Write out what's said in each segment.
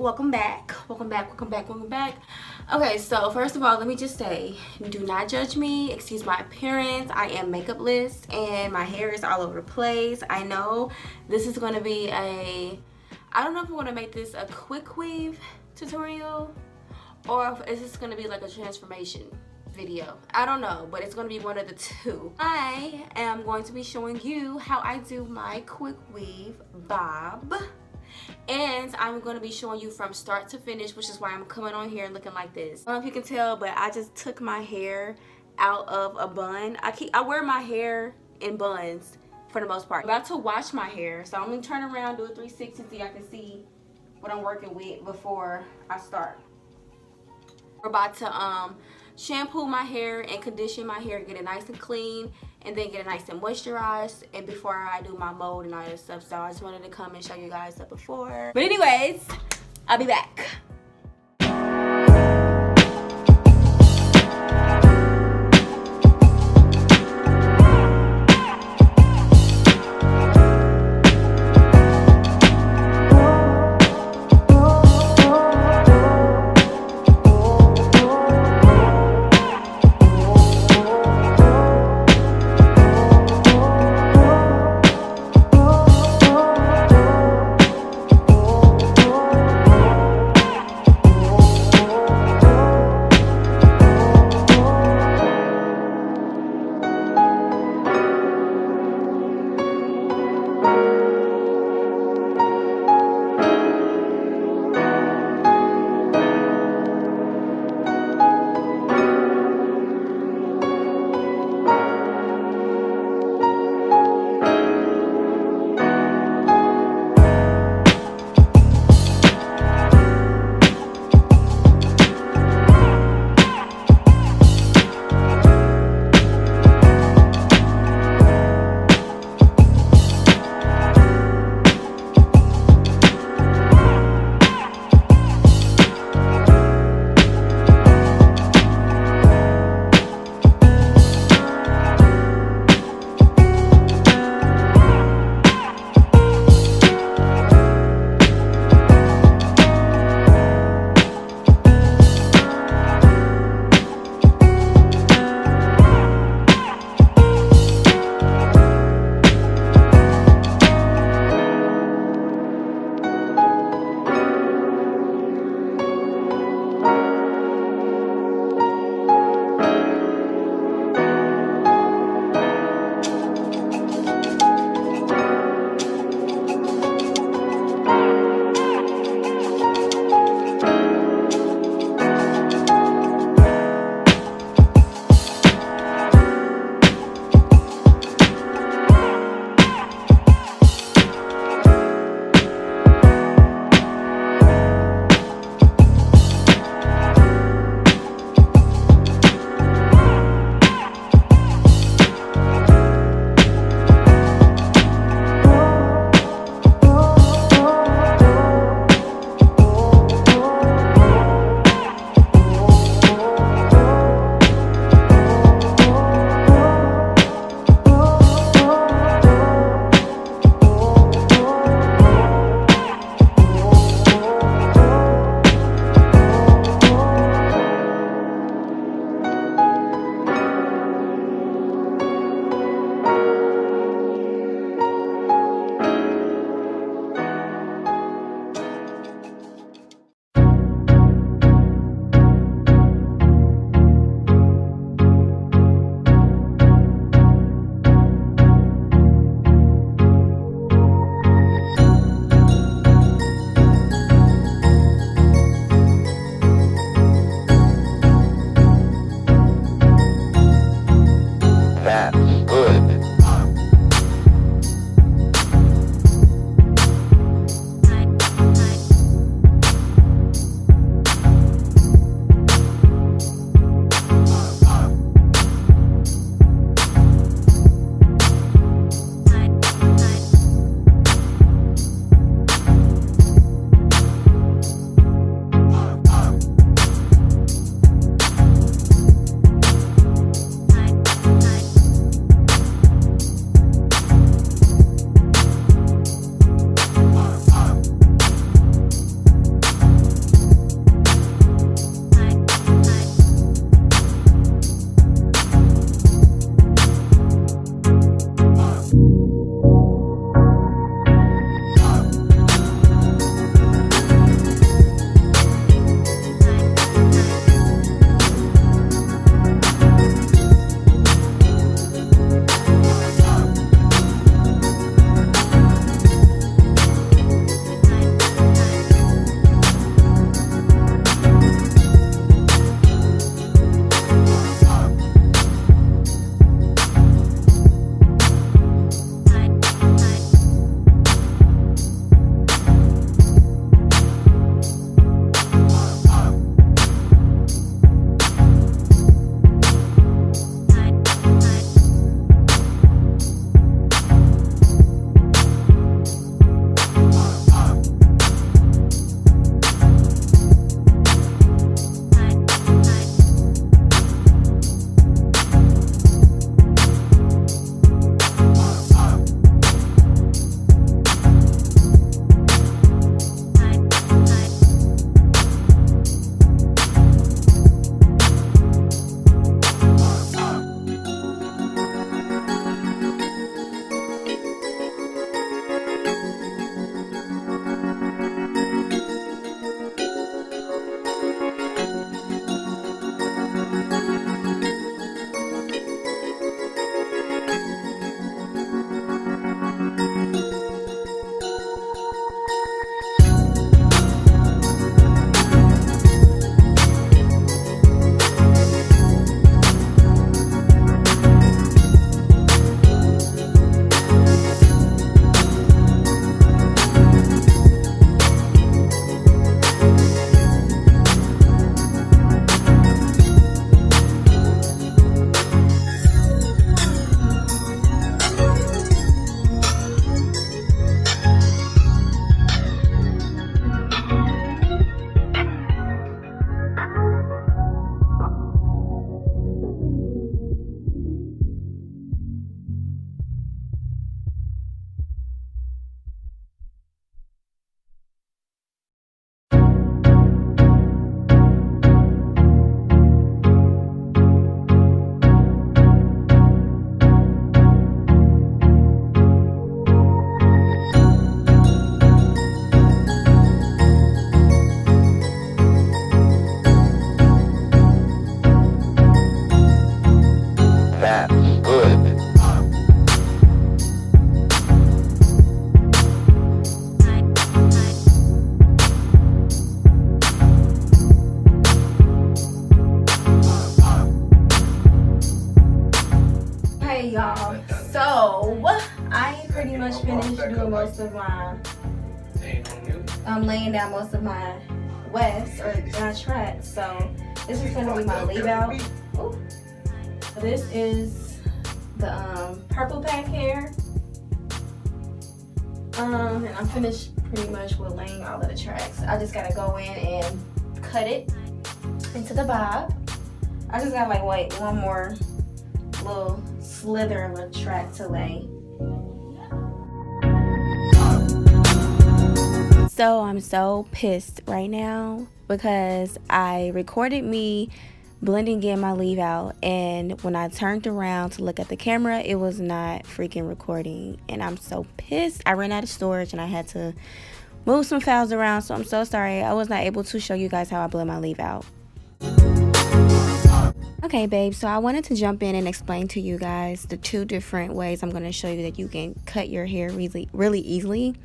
welcome back. Okay, so first of all, let me just say, do not judge me. Excuse my appearance. I am makeupless and my hair is all over the place. I know this is going to be I don't know if I want to make this a quick weave tutorial or if is this going to be like a transformation video. I don't know, but it's going to be one of the two. I am going to be showing you how I do my quick weave bob, and I'm going to be showing you from start to finish, which is why I'm coming on here looking like this. I don't know if you can tell, but I just took my hair out of a bun. I wear my hair in buns for the most part. I'm about to wash my hair, so I'm going to turn around, do a 360 so y'all can see what I'm working with before I start. We're about to shampoo my hair and condition my hair, get it nice and clean, and then get it nice and moisturized, and before I do my mold and all that stuff. So I just wanted to come and show you guys that before. But anyways, I'll be back. y'all. So I pretty much finished doing most of my laying down most of my wefts or my tracks. So this is gonna be my leave out. Ooh. This is the purple pack hair. And I'm finished pretty much with laying all of the tracks. I just gotta go in and cut it into the bob. I just got like one more little slither of a track to lay. So I'm so pissed right now because I recorded me blending in my leave out, and when I turned around to look at the camera, it was not freaking recording, and I'm so pissed. I ran out of storage and I had to move some files around, so I'm so sorry I was not able to show you guys how I blend my leave out. Okay, babe, so I wanted to jump in and explain to you guys the two different ways I'm going to show you that you can cut your hair really easily.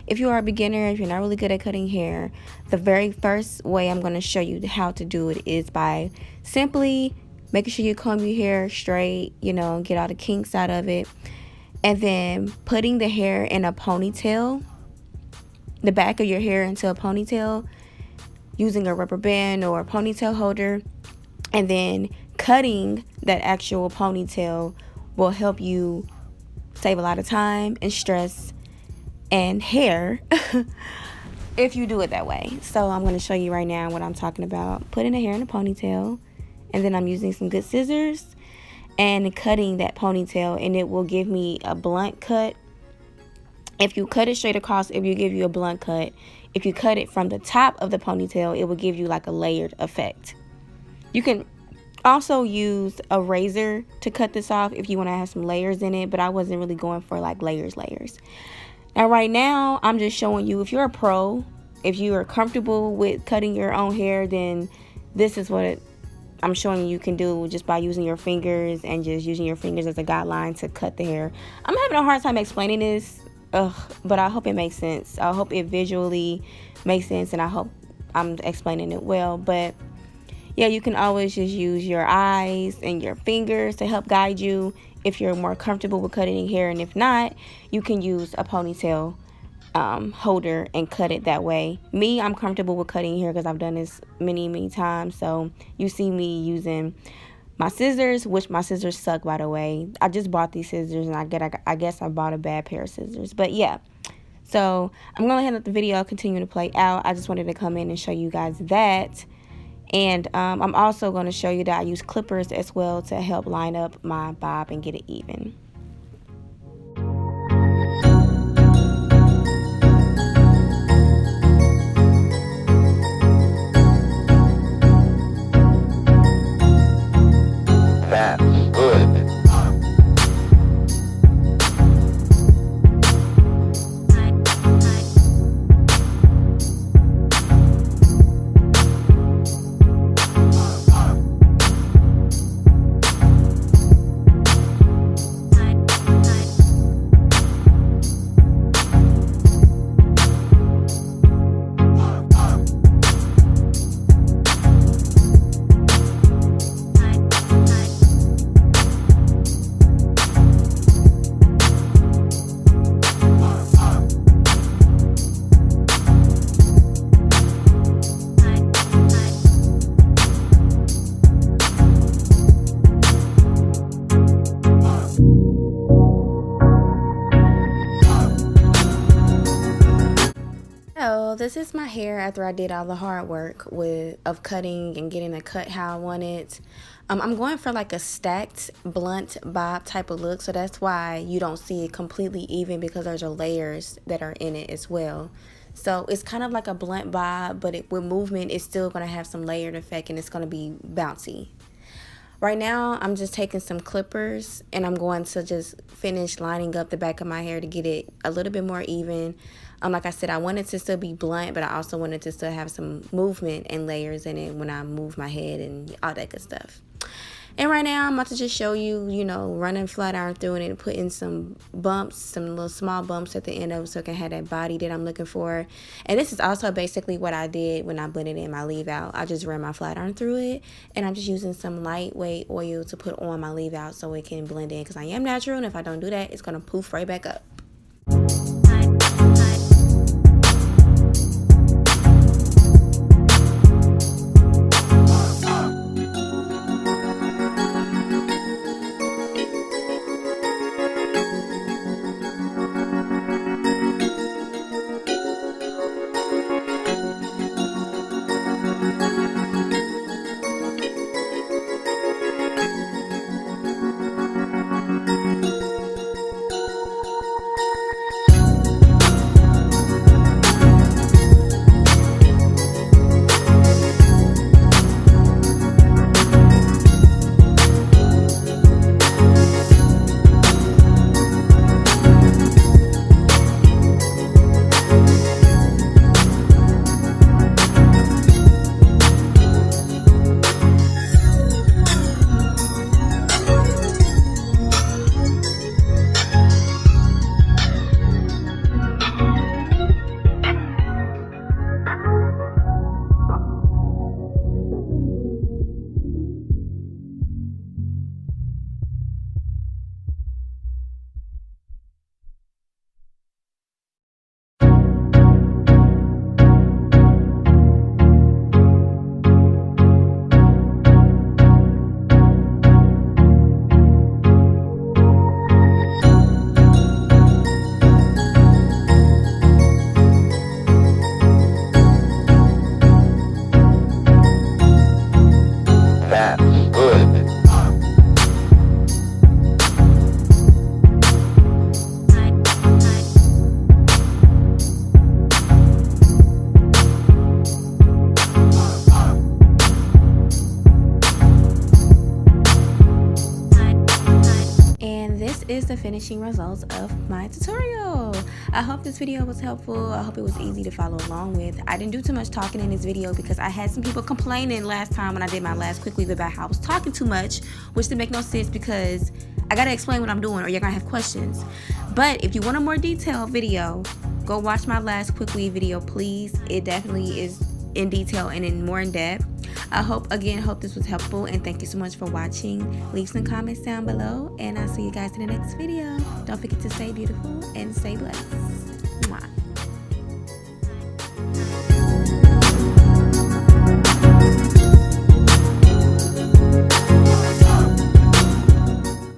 If you are a beginner, if you're not really good at cutting hair, the very first way I'm going to show you how to do it is by simply making sure you comb your hair straight, you know, get all the kinks out of it, and then putting the hair in a ponytail, the back of your hair into a ponytail, using a rubber band or a ponytail holder, and then cutting that actual ponytail will help you save a lot of time and stress and hair if you do it that way. So I'm going to show you right now what I'm talking about. Putting the hair in a ponytail, and then I'm using some good scissors and cutting that ponytail, and it will give me a blunt cut. If you cut it straight across, it will give you a blunt cut. If you cut it from the top of the ponytail, it will give you like a layered effect. You can also use a razor to cut this off if you want to have some layers in it, but I wasn't really going for like layers. Now right now, I'm just showing you, if you're a pro, if you are comfortable with cutting your own hair, then this is what I'm showing you can do just by using your fingers and just using your fingers as a guideline to cut the hair. I'm having a hard time explaining this, but I hope it makes sense. I hope it visually makes sense, and I hope I'm explaining it well. But yeah, you can always just use your eyes and your fingers to help guide you if you're more comfortable with cutting hair, and if not, you can use a ponytail holder and cut it that way. Me, I'm comfortable with cutting hair because I've done this many times. So you see me using my scissors, which my scissors suck, by the way. I just bought these scissors, and I guess I bought a bad pair of scissors. But yeah, so I'm gonna let the video continue to play out. I just wanted to come in and show you guys that. And I'm also going to show you that I use clippers as well to help line up my bob and get it even. That's good. So this is my hair after I did all the hard work of cutting and getting it cut how I want it. I'm going for like a stacked blunt bob type of look, so that's why you don't see it completely even, because there's layers that are in it as well. So it's kind of like a blunt bob, but with movement, it's still going to have some layered effect, and it's going to be bouncy. Right now, I'm just taking some clippers, and I'm going to just finish lining up the back of my hair to get it a little bit more even. Like I said, I wanted to still be blunt, but I also wanted to still have some movement and layers in it when I move my head and all that good stuff. And right now I'm about to just show you, you know, running flat iron through it and putting some bumps, some little small bumps at the end of it so I can have that body that I'm looking for. And this is also basically what I did when I blended in my leave out. I just ran my flat iron through it, and I'm just using some lightweight oil to put on my leave out so it can blend in, because I am natural, and if I don't do that, it's going to poof right back up. That's good. And this is the finishing results of my tutorial. I hope this video was helpful. I hope it was easy to follow along with. I didn't do too much talking in this video because I had some people complaining last time when I did my last Quickweave about how I was talking too much, which didn't make no sense because I gotta explain what I'm doing or you're gonna have questions. But if you want a more detailed video, go watch my last Quickweave video, please. It definitely is in detail and more in depth. I hope this was helpful, and thank you so much for watching. Leave some comments down below, and I'll see you guys in the next video. Don't forget to stay beautiful and stay blessed. Mwah.